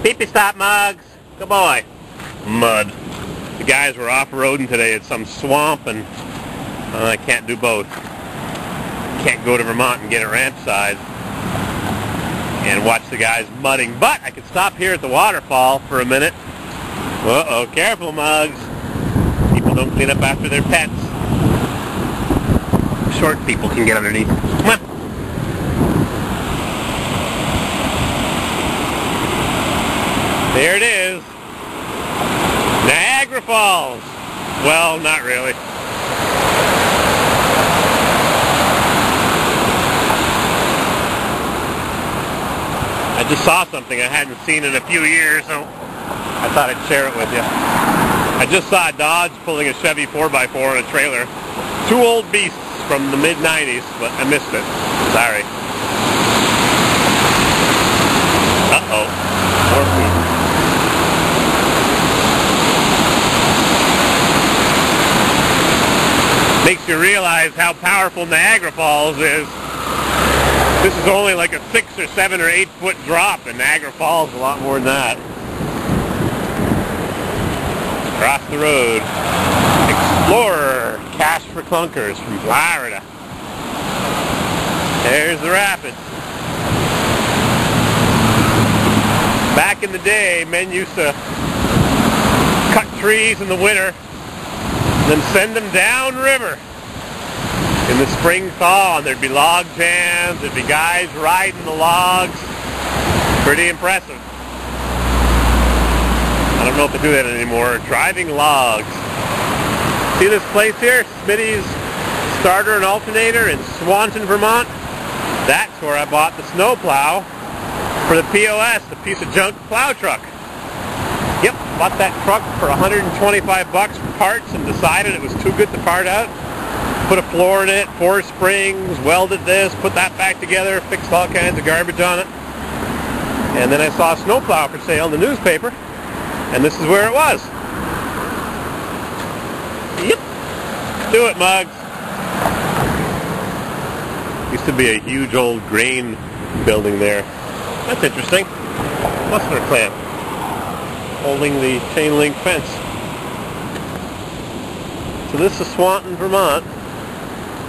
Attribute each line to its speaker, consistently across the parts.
Speaker 1: Pee-pee stop, Mugs. Good boy. Mud. The guys were off-roading today at some swamp, and I can't do both. Can't go to Vermont and get a ranch side and watch the guys mudding, but I could stop here at the waterfall for a minute. Uh-oh, careful, Mugs. People don't clean up after their pets. Short people can get underneath. Come on. There it is. Niagara Falls. Well, not really. I just saw something I hadn't seen in a few years, so I thought I'd share it with you. I just saw a Dodge pulling a Chevy 4x4 in a trailer. Two old beasts from the mid-90s, but I missed it. Sorry. Uh-oh. More food. Makes you realize how powerful Niagara Falls is. This is only like a 6 or 7 or 8 foot drop, and Niagara Falls is a lot more than that. Across the road, Explorer, cash for clunkers from Florida. There's the rapids. Back in the day, men used to cut trees in the winter, then send them downriver. In the spring thaw, and there'd be log jams, there'd be guys riding the logs. Pretty impressive. I don't know if they do that anymore. Driving logs. See this place here? Smitty's Starter and Alternator in Swanton, Vermont? That's where I bought the snowplow for the POS, the piece of junk plow truck. Yep, bought that truck for $125 for parts and decided it was too good to part out. Put a floor in it, 4 springs, welded this, put that back together, fixed all kinds of garbage on it. And then I saw a snowplow for sale in the newspaper, and this is where it was. Yep. Do it, Mugs. Used to be a huge old grain building there. That's interesting. Mussler clamp holding the chain link fence. So this is Swanton, Vermont.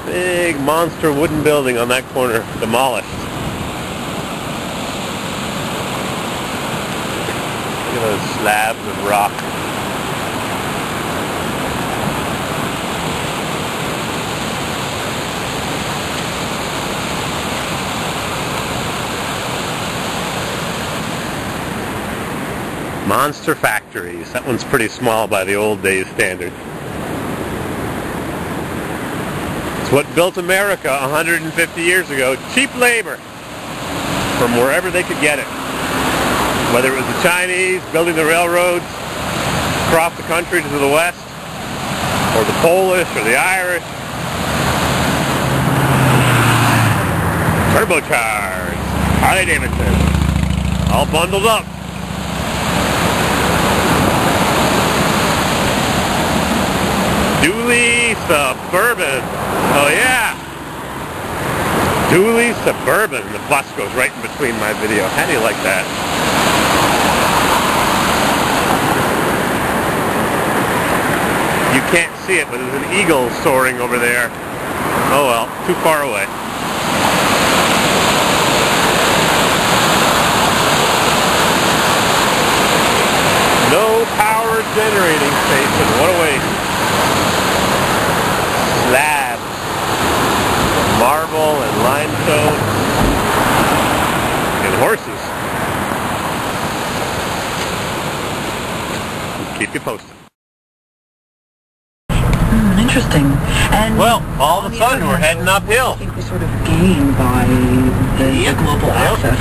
Speaker 1: Big monster wooden building on that corner, demolished. Look at those slabs of rock. Monster factories. That one's pretty small by the old days standard. What built America 150 years ago, cheap labor from wherever they could get it. Whether it was the Chinese building the railroads across the country to the west, or the Polish, or the Irish. Turbocharged, Harley Davidson, all bundled up. Dually Suburban. Oh yeah. Dually Suburban. The bus goes right in between my video. How do you like that? You can't see it, but there's an eagle soaring over there. Oh well, too far away. No power generating station. What a waste. Slabs, marble and limestone, and horses. Keep you posted.
Speaker 2: Interesting. And
Speaker 1: well, all of a sudden we're heading uphill.
Speaker 2: I think we sort of gain by the global access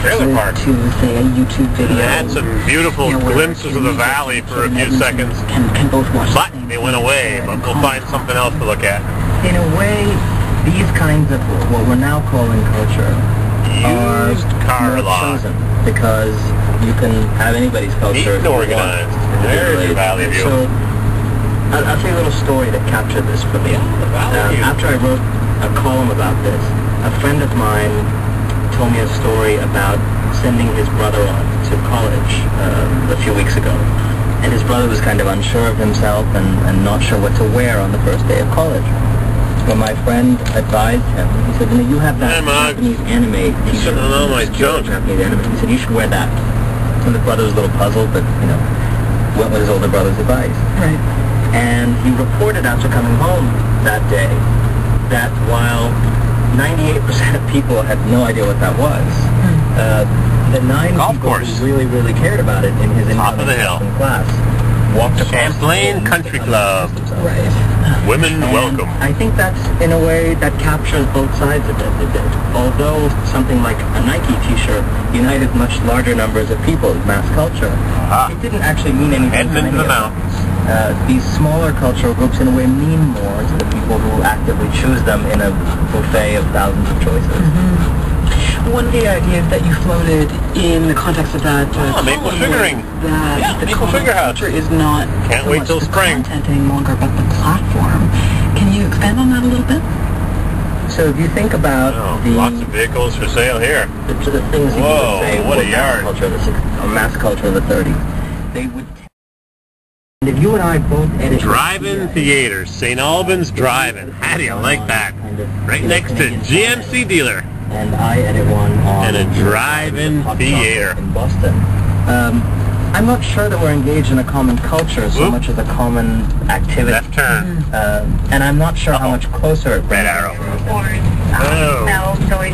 Speaker 2: to, say, a YouTube video.
Speaker 1: I had some beautiful glimpses of the valley for a few seconds,
Speaker 2: can both watch
Speaker 1: but they went away. But we'll find something else to look at.
Speaker 2: In a way, these kinds of what we're now calling culture are
Speaker 1: car lot
Speaker 2: chosen because you can have anybody's culture.
Speaker 1: Neat and organized. There's your valley view.
Speaker 2: So, I'll tell you a little story that captured this for me. After I wrote a column about this, a friend of mine told me a story about sending his brother on to college a few weeks ago, and his brother was kind of unsure of himself and not sure what to wear on the first day of college. Well, my friend advised him. He said, you have that Japanese anime t-shirt. Japanese anime. He said, you should wear that. And the brother was a little puzzled, but, went with his older brother's advice.
Speaker 3: Right.
Speaker 2: And he reported after coming home that day that while 98% of people had no idea what that was, the 9 people who really, really cared about it in his incoming class walked across
Speaker 1: Champlain Country Club.
Speaker 2: Right.
Speaker 1: Women welcome.
Speaker 2: I think that's, in a way, that captures both sides of it. Although something like a Nike t-shirt united much larger numbers of people, mass culture, it didn't actually mean anything to many of them. These smaller cultural groups, in a way, mean more to the people who actively choose them in a buffet of thousands of choices.
Speaker 3: One of the ideas that you floated in the context of that
Speaker 1: maple sugaring.
Speaker 3: That the
Speaker 1: maple sugar house
Speaker 3: culture is not
Speaker 1: can't
Speaker 3: so
Speaker 1: wait
Speaker 3: much
Speaker 1: till
Speaker 3: the
Speaker 1: spring
Speaker 3: content any longer, but the platform. Can you expand on that a little bit?
Speaker 2: So if you think about
Speaker 1: lots of vehicles for sale here.
Speaker 2: The things you would say
Speaker 1: what a yard.
Speaker 2: Mass culture of the 30s, they would. And if you and I both edit
Speaker 1: Drive-in theater, St. Albans Drive-in. How do you like that? Right next to GMC dealer.
Speaker 2: And I edit one on...
Speaker 1: And a drive-in theater.
Speaker 2: In Boston. I'm not sure that we're engaged in a common culture so much as a common activity.
Speaker 1: Left turn.
Speaker 2: And I'm not sure how much closer it brings.
Speaker 1: Red arrow.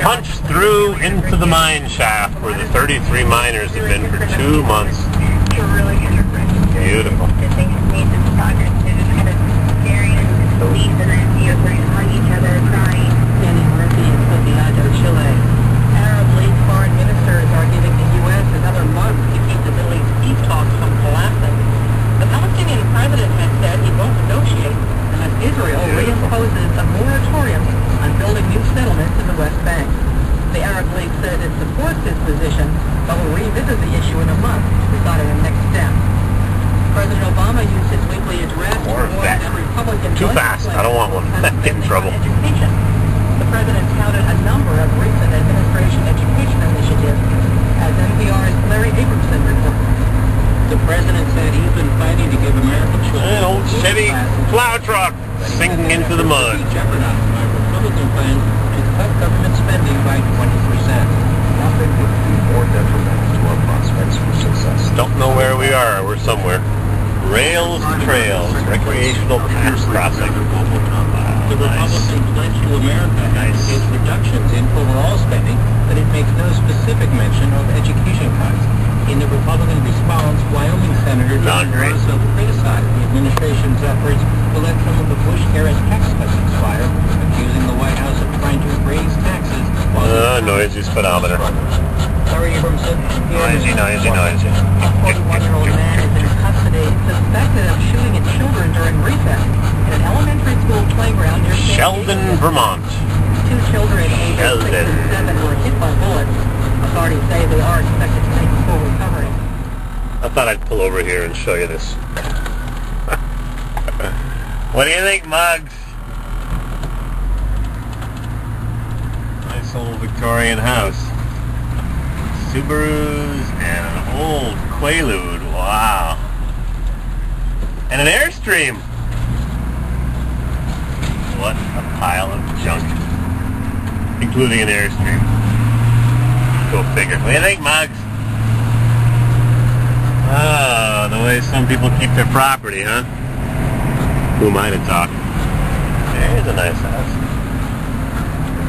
Speaker 1: Punch through into the mine shaft where the 33 miners have been for 2 months. Beautiful.
Speaker 3: Arab lead foreign ministers are giving the U.S. another month to keep the Middle East peace talks from collapsing. The Palestinian president has said he won't negotiate unless Israel reimposes a moratorium on building new settlements in the West Bank. The Arab League said it supports his position, but will revisit the issue in a month to decide on the next step. President Obama used his weekly address to warn that Republican...
Speaker 1: Too fast. I don't want one. Get in trouble.
Speaker 3: Education. The president touted a number of recent administration education initiatives, as NPR's Larry Abramson reports.
Speaker 2: The president said he's been fighting to give American children...
Speaker 1: An old Chevy plow truck sinking into the mud.
Speaker 2: ...jeopardized by Republican plans to cut government spending by 20%. Nothing would be more detrimental to our prospects for success.
Speaker 1: Don't know where we are. We're somewhere. Rails to trails. Recreational pass crossing.
Speaker 2: The Republican pledge to America advocates reductions in overall spending, but it makes no specific mention of education cuts. In the Republican response, Wyoming Senator John Roosevelt criticized the administration's efforts to let some of the Bush-era tax cuts expire, accusing the White House of trying to raise taxes while...
Speaker 1: noisy speedometer.
Speaker 2: Larry Abramson.
Speaker 1: Noisy.
Speaker 3: A 41-year-old man is in custody suspected of shooting at children during recess in an elementary school playground near
Speaker 1: Sheldon, Vermont.
Speaker 3: 2 children ages 6 and 7 were hit by bullets. Authorities say they are expected to make a full recovery.
Speaker 1: I thought I'd pull over here and show you this. What do you think, Muggs? Nice old Victorian house. Subarus and an old Quaalude. Wow. And an Airstream. What a pile of junk. Including an Airstream. Go figure. What do you think, Muggs? Oh, the way some people keep their property, huh? Who am I to talk? There's a nice house.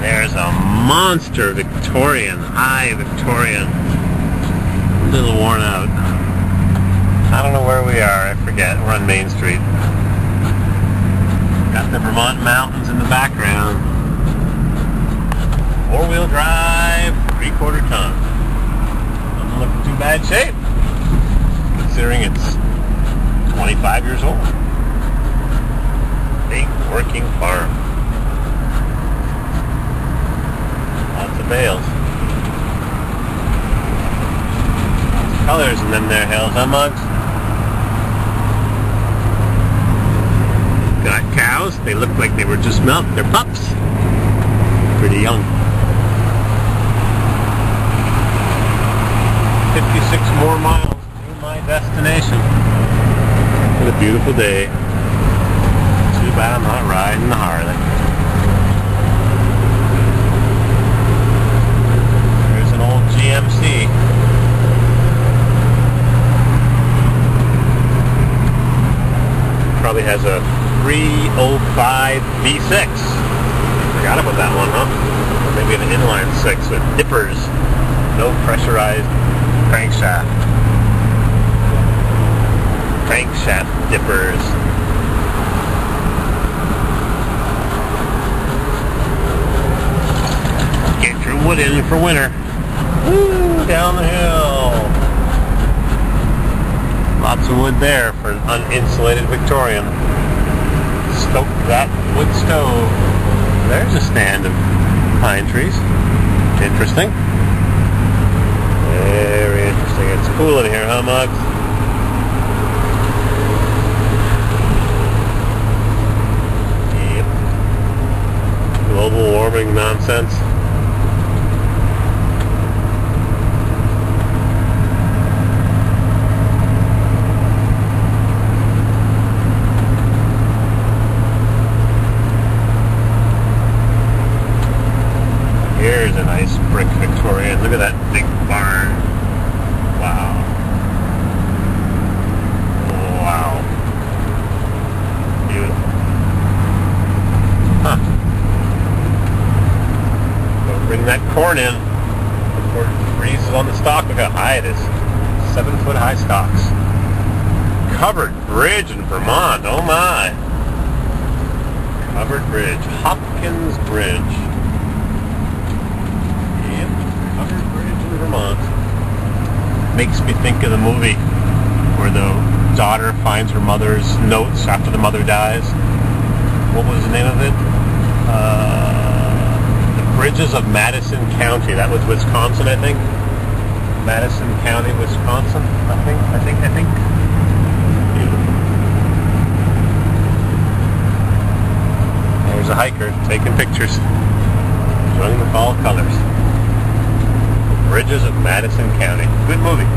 Speaker 1: There's a monster Victorian, high Victorian. A little worn out. I don't know where we are, I forget. We're on Main Street. Got the Vermont mountains in the background. 4-wheel drive, 3/4 ton. Doesn't look in too bad shape, considering it's 25 years old. Big working farm. Lots of bales. Lots of colors in them there hills, huh, Muggs? Got cows. They look like they were just milked. They're pups. Pretty young. 56 6 more miles to my destination. What a beautiful day. Too bad I'm not riding the Harley. There's an old GMC. Probably has a 305 V6. Forgot about that one, huh? Or maybe an inline 6 with dippers. No pressurized crankshaft. Crankshaft dippers. Get your wood in for winter. Woo, down the hill. Lots of wood there for an uninsulated Victorian. Stoke that wood stove. There's a stand of pine trees. Interesting. Very interesting. It's cool in here, huh, Muggs? Yep. Global warming nonsense. Here's a nice brick Victorian. Look at that big barn. Wow. Wow. Beautiful. Huh. Go bring that corn in before it freezes on the stalk. Look how high it is. 7-foot high stalks. Covered bridge in Vermont. Oh my. Covered bridge. Hopkins Bridge. Vermont. Makes me think of the movie where the daughter finds her mother's notes after the mother dies. What was the name of it? The Bridges of Madison County. That was Wisconsin, I think. Madison County, Wisconsin. I think. There's a hiker taking pictures, showing the fall colors. Bridges of Madison County. Good movie.